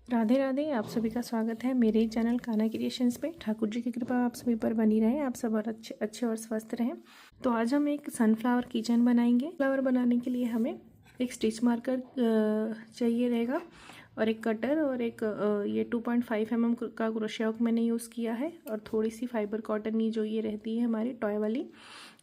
राधे राधे। आप सभी का स्वागत है मेरे चैनल कान्हा क्रिएशंस पे। ठाकुर जी की कृपा आप सभी पर बनी रहे, आप सब और अच्छे और स्वस्थ रहें। तो आज हम एक सनफ्लावर किचन बनाएंगे। फ्लावर बनाने के लिए हमें एक स्टिच मार्कर चाहिए रहेगा और एक कटर और एक ये 2.5 mm का क्रोशिया हुक मैंने यूज़ किया है और थोड़ी सी फाइबर कॉटन की जो ये रहती है हमारी टॉय वाली,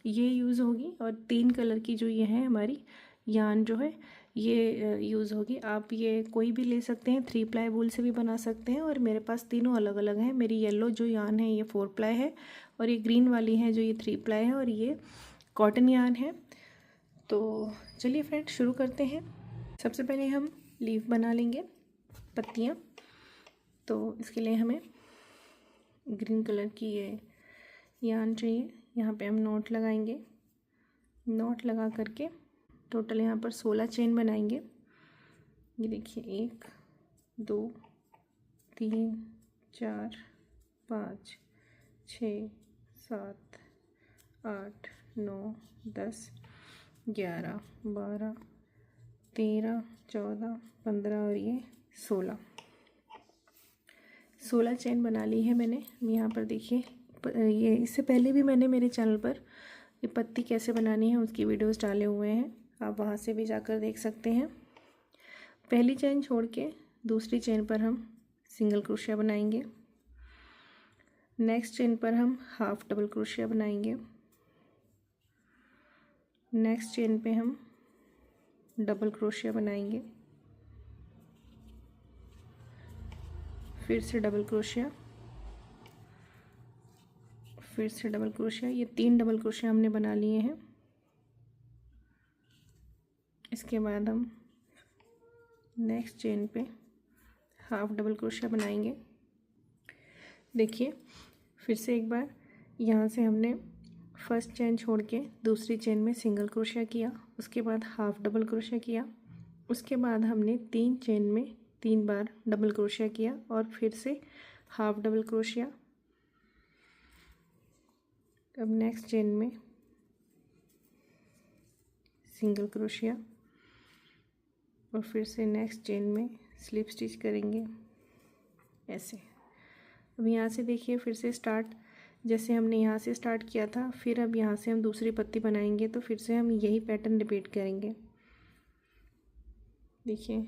ये यूज़ होगी। और 3 कलर की जो ये है हमारी यान जो है ये यूज़ होगी। आप ये कोई भी ले सकते हैं, 3 प्लाई वूल से भी बना सकते हैं और मेरे पास तीनों अलग अलग हैं। मेरी येलो जो यान है ये 4 प्लाई है और ये ग्रीन वाली है जो ये 3 प्लाई है और ये कॉटन यान है। तो चलिए फ्रेंड शुरू करते हैं। सबसे पहले हम लीफ बना लेंगे, पत्तियाँ। तो इसके लिए हमें ग्रीन कलर की ये यान चाहिए। यहाँ पे हम नॉट लगाएंगे। नॉट लगा करके टोटल यहाँ पर 16 चेन बनाएंगे। ये देखिए 1 2 3 4 5 6 7 8 9 10 11 12 13 14 15 और ये 16 चेन बना ली है मैंने। यहाँ पर देखिए ये इससे पहले भी मैंने मेरे चैनल पर ये पत्ती कैसे बनानी है उसकी वीडियोस डाले हुए हैं, आप वहाँ से भी जाकर देख सकते हैं। पहली चेन छोड़ के दूसरी चेन पर हम सिंगल क्रोशिया बनाएंगे। नेक्स्ट चेन पर हम हाफ डबल क्रोशिया बनाएंगे। नेक्स्ट चेन पे हम डबल क्रोशिया बनाएंगे, फिर से डबल क्रोशिया, फिर से डबल क्रोशिया। ये 3 डबल क्रोशिया हमने बना लिए हैं। इसके बाद हम नेक्स्ट चेन पे हाफ डबल क्रोशिया बनाएंगे। देखिए फिर से एक बार यहाँ से हमने फर्स्ट चेन छोड़ के दूसरी चेन में सिंगल क्रोशिया किया, उसके बाद हाफ डबल क्रोशिया किया, उसके बाद हमने 3 चेन में 3 बार डबल क्रोशिया किया और फिर से हाफ डबल क्रोशिया। अब नेक्स्ट चेन में सिंगल क्रोशिया और फिर से नेक्स्ट चेन में स्लिप स्टिच करेंगे ऐसे। अब यहाँ से देखिए फिर से स्टार्ट, जैसे हमने यहाँ से स्टार्ट किया था, फिर अब यहाँ से हम दूसरी पत्ती बनाएंगे तो फिर से हम यही पैटर्न रिपीट करेंगे। देखिए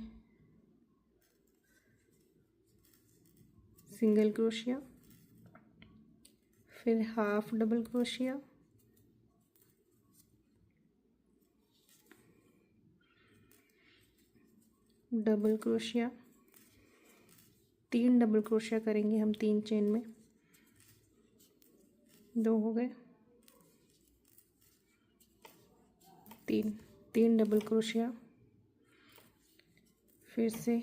सिंगल क्रोशिया, फिर half double crochet, double crochet, 3 double crochet करेंगे हम 3 चेन में, 2 हो गए, 3 डबल क्रोशिया, फिर से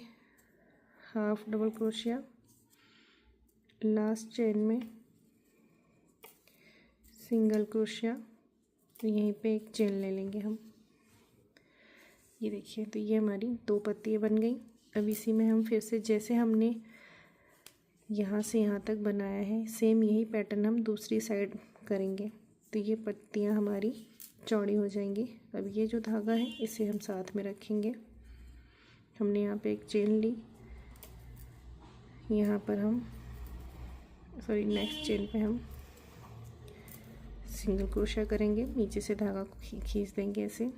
half double crochet, last chain में सिंगल क्रोशिया, यहीं पे एक चेन ले लेंगे हम। ये देखिए तो ये हमारी 2 पत्तियाँ बन गई। अब इसी में हम फिर से जैसे हमने यहाँ से यहाँ तक बनाया है सेम यही पैटर्न हम दूसरी साइड करेंगे तो ये पत्तियाँ हमारी चौड़ी हो जाएंगी। अब ये जो धागा है इसे हम साथ में रखेंगे। हमने यहाँ पे एक चेन ली, यहाँ पर हम नेक्स्ट चेन पे हम सिंगल क्रोशिया करेंगे, नीचे से धागा को खींच देंगे ऐसे।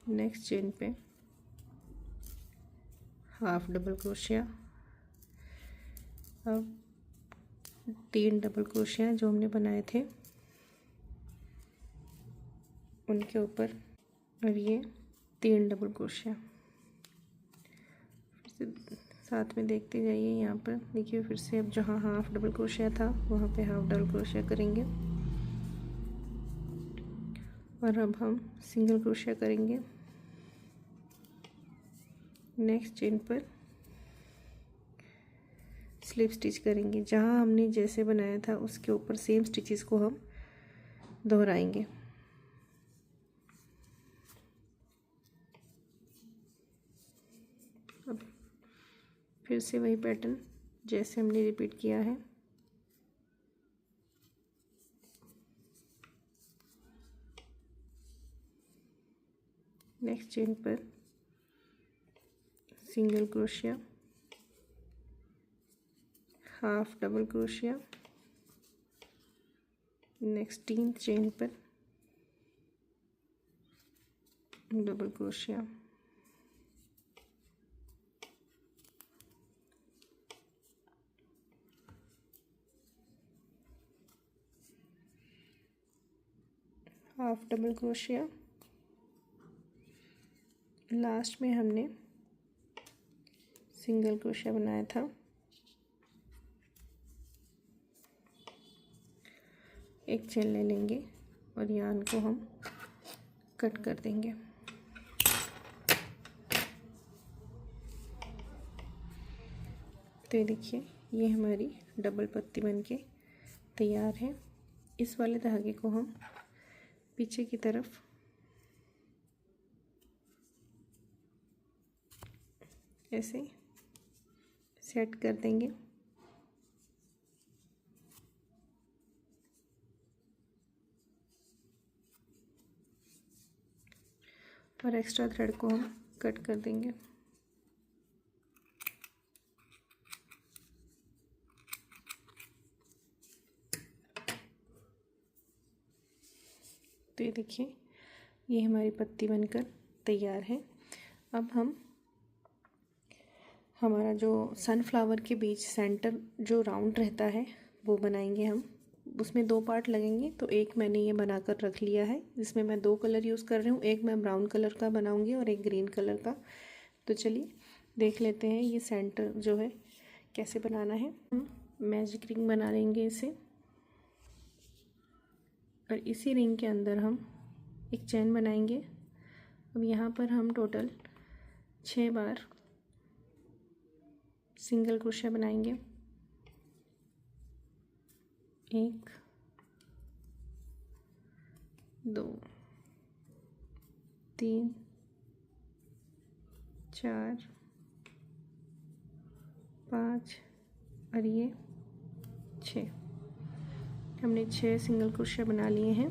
नेक्स्ट चेन पे हाफ डबल क्रोशिया, अब 3 डबल क्रोशिया जो हमने बनाए थे उनके ऊपर अब ये 3 डबल क्रोशिया। फिर से साथ में देखते जाइए। यहाँ पर देखिए फिर से अब जहाँ हाफ डबल क्रोशिया था वहाँ पे हाफ डबल क्रोशिया करेंगे और अब हम सिंगल क्रोशिया करेंगे। नेक्स्ट चेन पर स्लिप स्टिच करेंगे, जहाँ हमने जैसे बनाया था उसके ऊपर सेम स्टिचेस को हम दोहराएंगे। अब फिर से वही पैटर्न जैसे हमने रिपीट किया है। नेक्स्ट चेन पर single crochet, half double crochet, next 3 chain पर double crochet, half double crochet, last में हमने सिंगल क्रोशिया बनाया था, एक चेन ले लेंगे और यार्न को हम कट कर देंगे। तो ये देखिए, ये हमारी डबल पत्ती बनके तैयार है। इस वाले धागे को हम पीछे की तरफ ऐसे सेट कर देंगे और एक्स्ट्रा थ्रेड को हम कट कर देंगे। तो ये देखिए, ये हमारी पत्ती बनकर तैयार है। अब हम हमारा जो सनफ्लावर के बीच सेंटर जो राउंड रहता है वो बनाएंगे हम। उसमें 2 पार्ट लगेंगे, तो एक मैंने ये बनाकर रख लिया है, जिसमें मैं 2 कलर यूज़ कर रही हूँ। एक मैं ब्राउन कलर का बनाऊँगी और एक ग्रीन कलर का। तो चलिए देख लेते हैं ये सेंटर जो है कैसे बनाना है। हम मैजिक रिंग बना लेंगे इसे, और इसी रिंग के अंदर हम एक चेन बनाएंगे। अब यहाँ पर हम टोटल 6 बार सिंगल क्रोशिया बनाएंगे। 1 2 3 4 5 और ये 6। हमने 6 सिंगल क्रोशिया बना लिए हैं।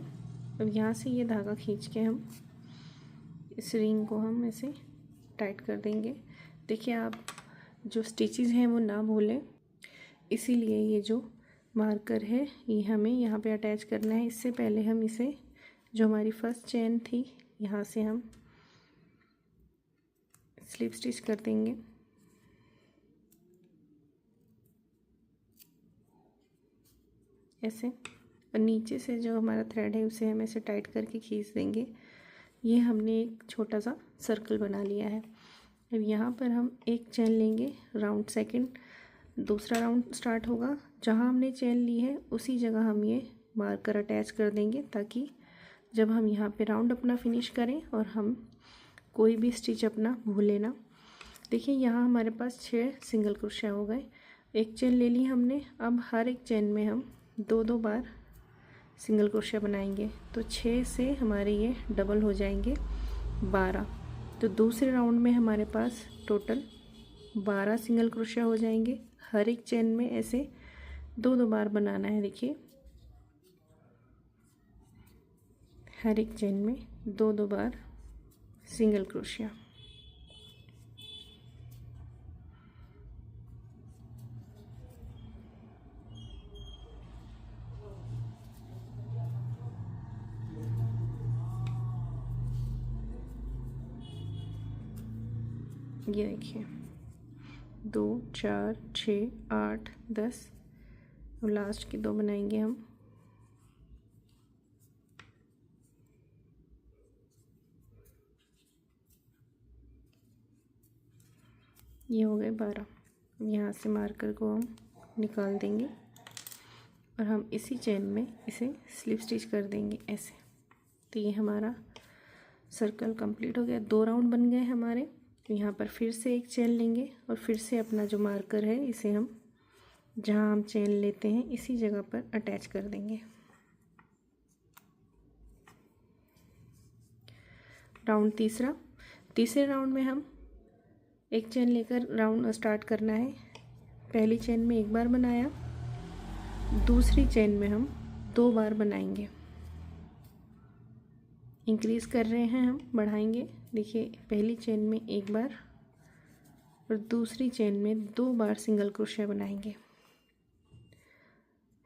अब यहाँ से ये धागा खींच के हम इस रिंग को हम ऐसे टाइट कर देंगे। देखिए, आप जो स्टिचेस हैं वो ना भूलें, इसीलिए ये जो मार्कर है ये हमें यहाँ पे अटैच करना है। इससे पहले हम इसे, जो हमारी फर्स्ट चेन थी, यहाँ से हम स्लिप स्टिच कर देंगे। ऐसे, और नीचे से जो हमारा थ्रेड है उसे हम ऐसे टाइट करके खींच देंगे। ये हमने एक छोटा सा सर्कल बना लिया है। अब यहाँ पर हम एक चेन लेंगे, राउंड सेकंड, दूसरा राउंड स्टार्ट होगा। जहाँ हमने चेन ली है उसी जगह हम ये मार्कर अटैच कर देंगे, ताकि जब हम यहाँ पे राउंड अपना फिनिश करें और हम कोई भी स्टिच अपना भूले ना। देखिए, यहाँ हमारे पास 6 सिंगल क्रोशिया हो गए। एक चेन ले ली हमने। अब हर एक चेन में हम 2-2 बार सिंगल क्रोशिया बनाएंगे, तो 6 से हमारे ये डबल हो जाएंगे 12। तो दूसरे राउंड में हमारे पास टोटल 12 सिंगल क्रोशिया हो जाएंगे। हर एक चेन में ऐसे 2-2 बार बनाना है। देखिए, हर एक चेन में 2-2 बार सिंगल क्रोशिया। ये देखिए, 2 4 6 8 10 और लास्ट की 2 बनाएंगे हम। ये हो गए 12। यहाँ से मार्कर को हम निकाल देंगे और हम इसी चेन में इसे स्लिप स्टिच कर देंगे ऐसे। तो ये हमारा सर्कल कंप्लीट हो गया। 2 राउंड बन गए हमारे। तो यहाँ पर फिर से एक चेन लेंगे और फिर से अपना जो मार्कर है इसे हम, जहाँ हम चेन लेते हैं इसी जगह पर अटैच कर देंगे। राउंड तीसरे राउंड में हम एक चेन लेकर राउंड स्टार्ट करना है। पहली चेन में 1 बार बनाया, दूसरी चेन में हम 2 बार बनाएंगे। इंक्रीज़ कर रहे हैं हम, बढ़ाएंगे। देखिए, पहली चेन में 1 बार, और दूसरी चेन में 2 बार सिंगल क्रोशिया बनाएंगे।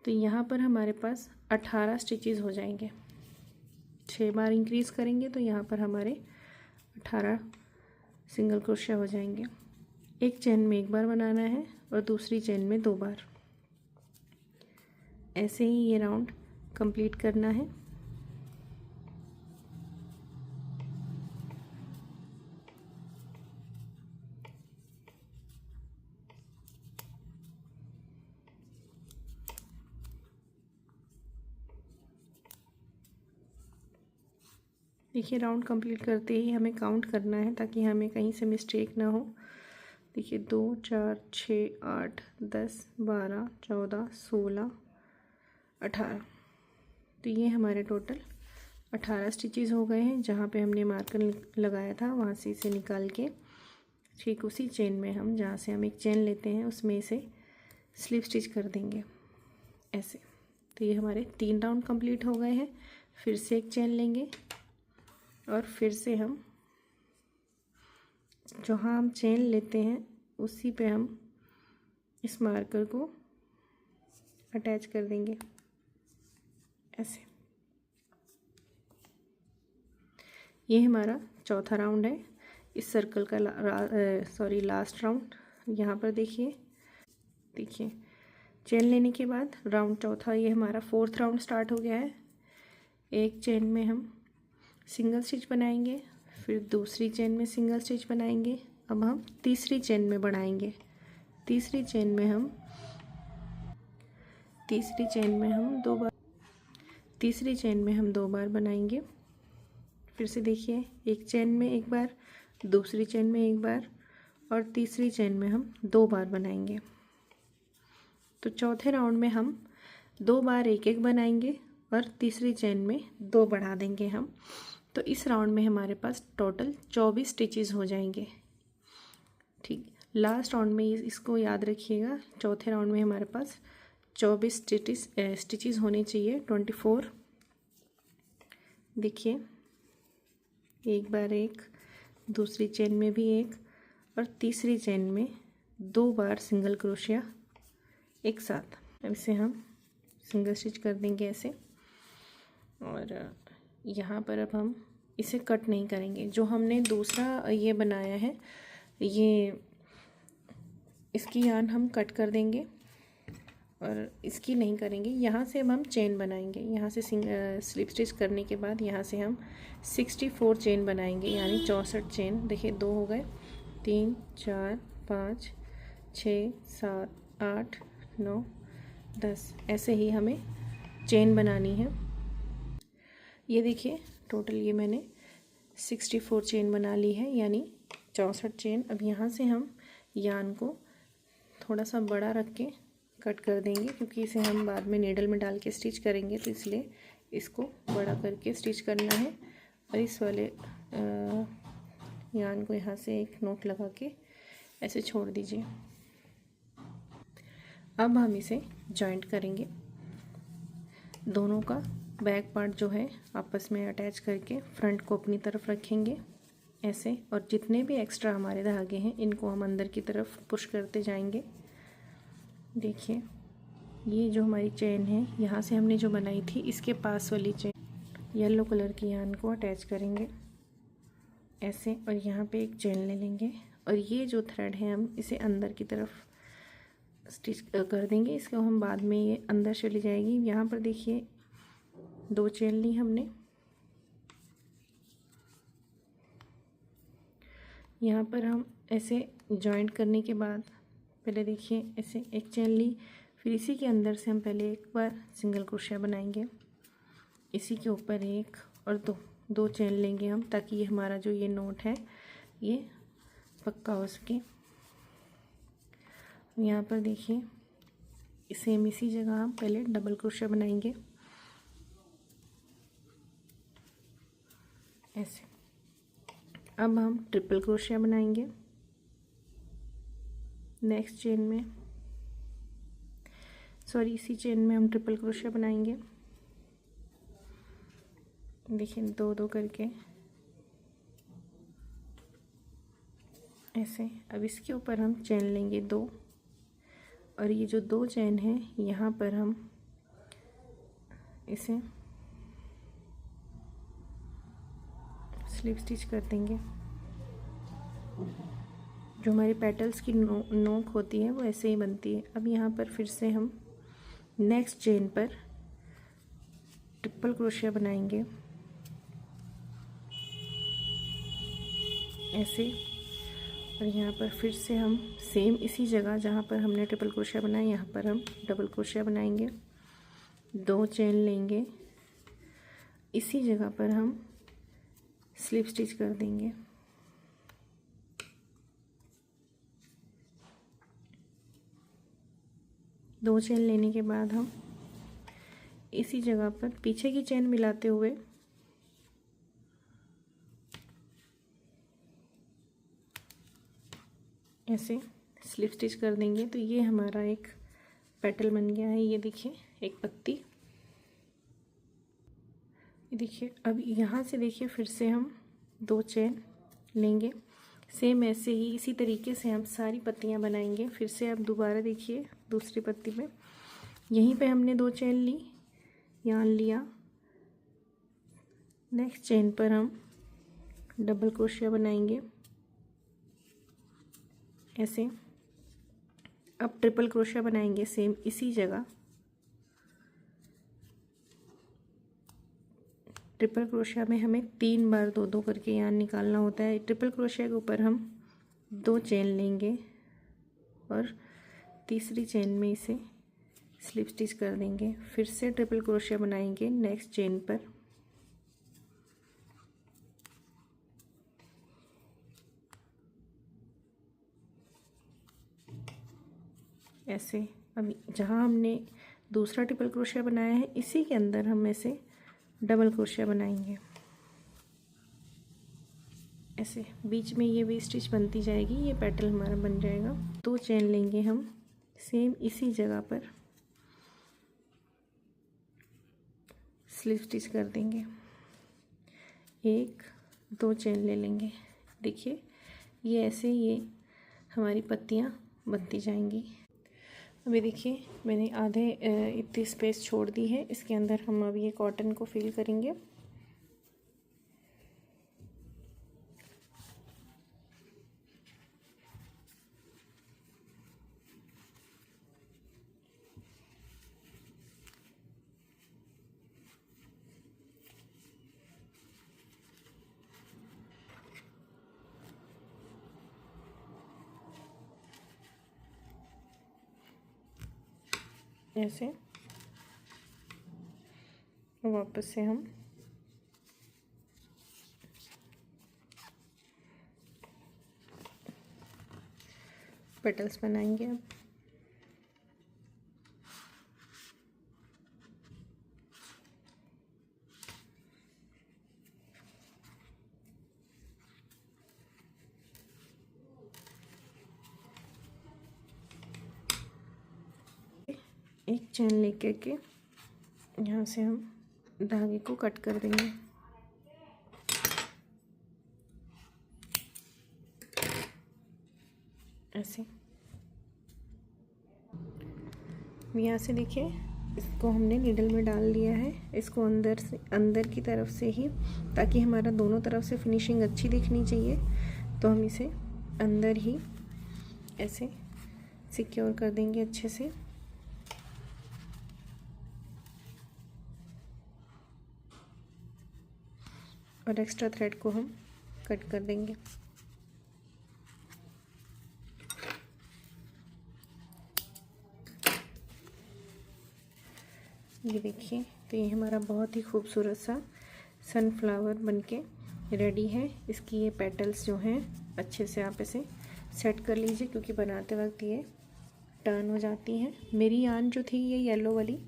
तो यहाँ पर हमारे पास 18 स्टिचेस हो जाएंगे। 6 बार इंक्रीज़ करेंगे तो यहाँ पर हमारे 18 सिंगल क्रोशिया हो जाएंगे। एक चेन में 1 बार बनाना है और दूसरी चेन में 2 बार। ऐसे ही ये राउंड कंप्लीट करना है। देखिए राउंड कंप्लीट करते ही हमें काउंट करना है ताकि हमें कहीं से मिस्टेक ना हो। देखिए 2 4 6 8 10 12 14 16 18। तो ये हमारे टोटल 18 स्टिचेस हो गए हैं। जहाँ पे हमने मार्कर लगाया था वहाँ से इसे निकाल के ठीक उसी चेन में हम जहाँ से हम एक चेन लेते हैं उसमें इसे स्लिप स्टिच कर देंगे ऐसे। तो ये हमारे 3 राउंड कंप्लीट हो गए हैं। फिर से एक चेन लेंगे और फिर से हम जहाँ हम चेन लेते हैं उसी पे हम इस मार्कर को अटैच कर देंगे ऐसे। ये हमारा चौथा राउंड है इस सर्कल का लास्ट राउंड। यहाँ पर देखिए चेन लेने के बाद राउंड चौथा, ये हमारा 4th राउंड स्टार्ट हो गया है। एक चेन में हम सिंगल स्टिच बनाएंगे, फिर दूसरी चेन में सिंगल स्टिच बनाएंगे। अब हम तीसरी चेन में बनाएंगे। तीसरी चेन में हम 2 बार बनाएंगे। फिर से देखिए एक चेन में 1 बार, दूसरी चेन में 1 बार और तीसरी चेन में हम 2 बार बनाएंगे। तो चौथे राउंड में हम 2 बार 1-1 बनाएंगे और तीसरी चेन में 2 बढ़ा देंगे हम। तो इस राउंड में हमारे पास टोटल 24 स्टिचेस हो जाएंगे। ठीक, लास्ट राउंड में इसको याद रखिएगा। चौथे राउंड में हमारे पास 24 स्टिचेस होने चाहिए, 24। देखिए 1 बार 1, दूसरी चेन में भी 1 और तीसरी चेन में 2 बार सिंगल क्रोशिया एक साथ। अब इसे हम सिंगल स्टिच कर देंगे ऐसे। और यहाँ पर अब हम इसे कट नहीं करेंगे। जो हमने दूसरा ये बनाया है ये इसकी यान हम कट कर देंगे और इसकी नहीं करेंगे। यहाँ से अब हम चेन बनाएंगे। यहाँ से स्लिप स्टिच करने के बाद यहाँ से हम 64 चेन बनाएंगे, यानी 64 चेन। देखिए 2 हो गए, 3 4 5 6 7 8 9 10। ऐसे ही हमें चेन बनानी है। ये देखिए टोटल ये मैंने 64 चेन बना ली है, यानी 64 चेन। अब यहाँ से हम यान को थोड़ा सा बड़ा रख के कट कर देंगे, क्योंकि इसे हम बाद में नीडल में डाल के स्टिच करेंगे, तो इसलिए इसको बड़ा करके स्टिच करना है। और इस वाले यान को यहाँ से एक नोट लगा के ऐसे छोड़ दीजिए। अब हम इसे जॉइंट करेंगे। दोनों का बैक पार्ट जो है आपस में अटैच करके फ्रंट को अपनी तरफ रखेंगे ऐसे। और जितने भी एक्स्ट्रा हमारे धागे हैं इनको हम अंदर की तरफ पुश करते जाएंगे। देखिए ये जो हमारी चेन है यहाँ से हमने जो बनाई थी, इसके पास वाली चेन येलो कलर की यान को अटैच करेंगे ऐसे। और यहाँ पे एक चेन ले लेंगे और ये जो थ्रेड है हम इसे अंदर की तरफ स्टिच कर देंगे। इसको हम बाद में ये अंदर चली जाएगी। यहाँ पर देखिए 2 चेन ली हमने। यहाँ पर हम ऐसे जॉइंट करने के बाद पहले देखिए ऐसे एक चेन ली, फिर इसी के अंदर से हम पहले 1 बार सिंगल क्रोशिया बनाएंगे, इसी के ऊपर 1 और 2 चेन लेंगे हम, ताकि ये हमारा जो ये नोट है ये पक्का हो सके। यहाँ पर देखिए सेम इसी जगह हम पहले डबल क्रोशिया बनाएंगे ऐसे। अब हम ट्रिपल क्रोशिया बनाएंगे नेक्स्ट चेन में, इसी चेन में हम ट्रिपल क्रोशिया बनाएंगे। देखिए 2-2 करके ऐसे। अब इसके ऊपर हम चेन लेंगे 2, और ये जो 2 चेन है यहाँ पर हम इसे स्लिप स्टिच कर देंगे। जो हमारी पेटल्स की नोक होती है वो ऐसे ही बनती है। अब यहाँ पर फिर से हम नेक्स्ट चेन पर ट्रिपल क्रोशिया बनाएंगे ऐसे, और यहाँ पर फिर से हम सेम इसी जगह जहाँ पर हमने ट्रिपल क्रोशिया बनाया यहाँ पर हम डबल क्रोशिया बनाएंगे। 2 चेन लेंगे, इसी जगह पर हम स्लिप स्टिच कर देंगे। दो चेन लेने के बाद हम इसी जगह पर पीछे की चेन मिलाते हुए ऐसे स्लिप स्टिच कर देंगे। तो ये हमारा एक पेटल बन गया है। ये देखिए एक पत्ती, ये देखिए। अब यहाँ से देखिए फिर से हम 2 चेन लेंगे, सेम ऐसे ही इसी तरीके से हम सारी पत्तियाँ बनाएंगे। फिर से आप दोबारा देखिए दूसरी पत्ती में यहीं पे हमने 2 चेन ली, यहाँ लिया, नेक्स्ट चेन पर हम डबल क्रोशिया बनाएंगे ऐसे। अब ट्रिपल क्रोशिया बनाएंगे सेम इसी जगह। ट्रिपल क्रोशिया में हमें 3 बार 2-2 करके यार्न निकालना होता है। ट्रिपल क्रोशिया के ऊपर हम 2 चेन लेंगे और तीसरी चेन में इसे स्लिप स्टिच कर देंगे। फिर से ट्रिपल क्रोशिया बनाएंगे नेक्स्ट चेन पर, ऐसे। अब जहाँ हमने दूसरा ट्रिपल क्रोशिया बनाया है इसी के अंदर हम ऐसे डबल क्रोशिया बनाएंगे ऐसे। बीच में ये भी स्टिच बनती जाएगी, ये पेटल हमारा बन जाएगा। 2 चेन लेंगे हम सेम इसी जगह पर, स्लिप स्टिच कर देंगे। 1-2 चेन ले लेंगे। देखिए ये ऐसे ये हमारी पत्तियाँ बनती जाएंगी। अभी देखिए मैंने आधे इतनी स्पेस छोड़ दी है, इसके अंदर हम अब ये कॉटन को फिल करेंगे। ऐसे वापस से हम पेटल्स बनाएंगे। अब एक चेन लेकर के यहाँ से हम धागे को कट कर देंगे ऐसे। यहाँ से देखिए इसको हमने नीडल में डाल दिया है, इसको अंदर की तरफ से ही, ताकि हमारा दोनों तरफ से फिनिशिंग अच्छी दिखनी चाहिए। तो हम इसे अंदर ही ऐसे सिक्योर कर देंगे अच्छे से। और एक्स्ट्रा थ्रेड को हम कट कर देंगे। ये देखिए, तो ये हमारा बहुत ही खूबसूरत सा सनफ्लावर बनके रेडी है। इसकी ये पेटल्स जो हैं अच्छे से आप इसे सेट कर लीजिए, क्योंकि बनाते वक्त ये टर्न हो जाती हैं। मेरी यार्न जो थी ये येलो वाली,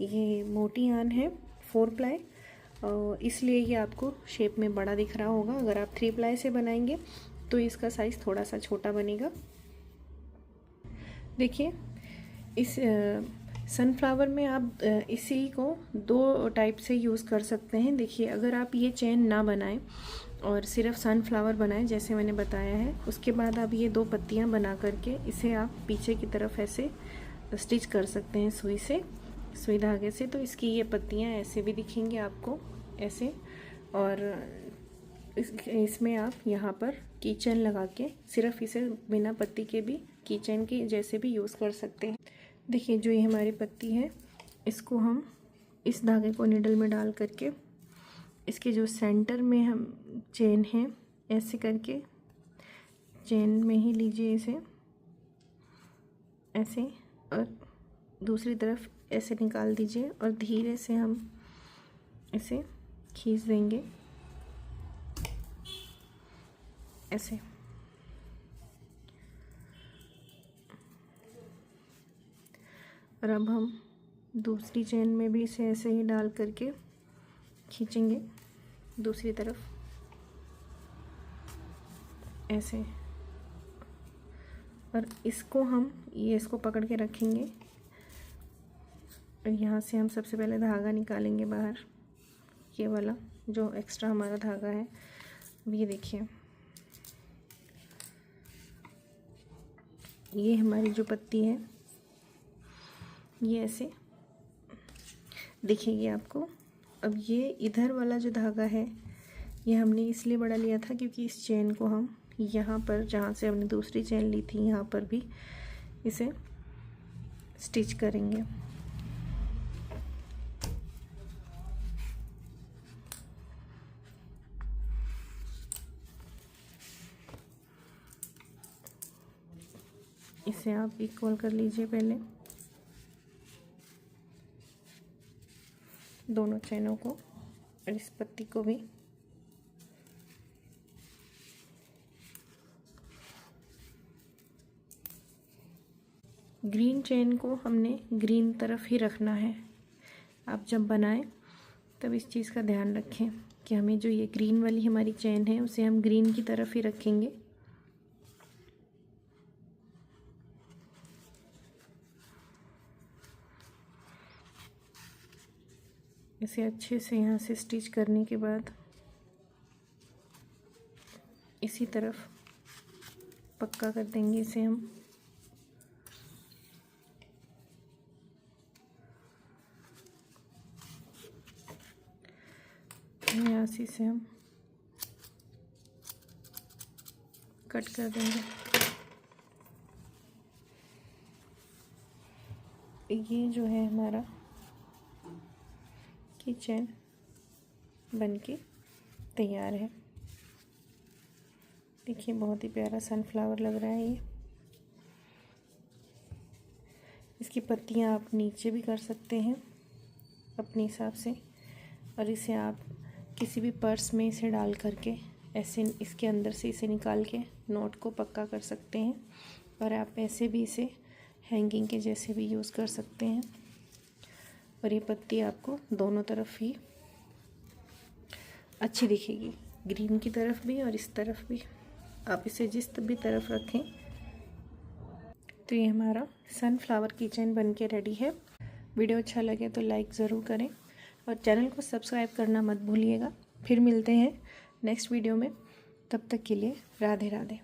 ये मोटी यार्न है 4 प्लाई, और इसलिए ये आपको शेप में बड़ा दिख रहा होगा। अगर आप 3 प्लाई से बनाएंगे तो इसका साइज़ थोड़ा सा छोटा बनेगा। देखिए इस सनफ्लावर में आप इसी को 2 टाइप से यूज़ कर सकते हैं। देखिए अगर आप ये चेन ना बनाएं और सिर्फ सनफ्लावर बनाएं जैसे मैंने बताया है। उसके बाद आप ये 2 पत्तियां बना करके इसे आप पीछे की तरफ ऐसे स्टिच कर सकते हैं सुई धागे से। तो इसकी ये पत्तियां ऐसे भी दिखेंगी आपको ऐसे, और इसमें आप यहाँ पर कीचेन लगा के सिर्फ इसे बिना पत्ती के भी कीचेन की जैसे भी यूज़ कर सकते हैं। देखिए जो ये हमारी पत्ती है, इसको हम इस धागे को नीडल में डाल करके इसके जो सेंटर में हम चेन है ऐसे करके चेन में ही लीजिए इसे ऐसे, और दूसरी तरफ ऐसे निकाल दीजिए और धीरे से हम इसे खींच देंगे ऐसे। और अब हम दूसरी चेन में भी इसे ऐसे ही डाल करके खींचेंगे दूसरी तरफ ऐसे, और इसको हम इसको पकड़ के रखेंगे। और यहाँ से हम सबसे पहले धागा निकालेंगे बाहर, ये वाला जो एक्स्ट्रा हमारा धागा है। अब ये देखिए, ये हमारी जो पत्ती है ये ऐसे दिखेगी आपको। अब ये इधर वाला जो धागा है ये हमने इसलिए बड़ा लिया था क्योंकि इस चेन को हम यहाँ पर जहाँ से हमने दूसरी चेन ली थी यहाँ पर भी इसे स्टिच करेंगे। इसे आप इक्वल कर लीजिए पहले दोनों चैनों को, और इस पत्ती को भी। ग्रीन चेन को हमने ग्रीन तरफ ही रखना है। आप जब बनाएं तब इस चीज़ का ध्यान रखें कि हमें जो ये ग्रीन वाली हमारी चेन है उसे हम ग्रीन की तरफ ही रखेंगे। इसे अच्छे से यहाँ से स्टिच करने के बाद इसी तरफ पक्का कर देंगे इसे हम। यहाँ से इसे हम कट कर देंगे। ये जो है हमारा किचन बनके तैयार है। देखिए बहुत ही प्यारा सनफ्लावर लग रहा है ये। इसकी पत्तियां आप नीचे भी कर सकते हैं अपने हिसाब से, और इसे आप किसी भी पर्स में इसे डाल करके ऐसे इसके अंदर से इसे निकाल के नोट को पक्का कर सकते हैं। और आप ऐसे भी इसे हैंगिंग के जैसे भी यूज़ कर सकते हैं। और ये पत्ती आपको दोनों तरफ ही अच्छी दिखेगी, ग्रीन की तरफ भी और इस तरफ भी। आप इसे जिस भी तरफ रखें। तो ये हमारा सनफ्लावर किचन बनके रेडी है। वीडियो अच्छा लगे तो लाइक ज़रूर करें और चैनल को सब्सक्राइब करना मत भूलिएगा। फिर मिलते हैं नेक्स्ट वीडियो में, तब तक के लिए राधे राधे।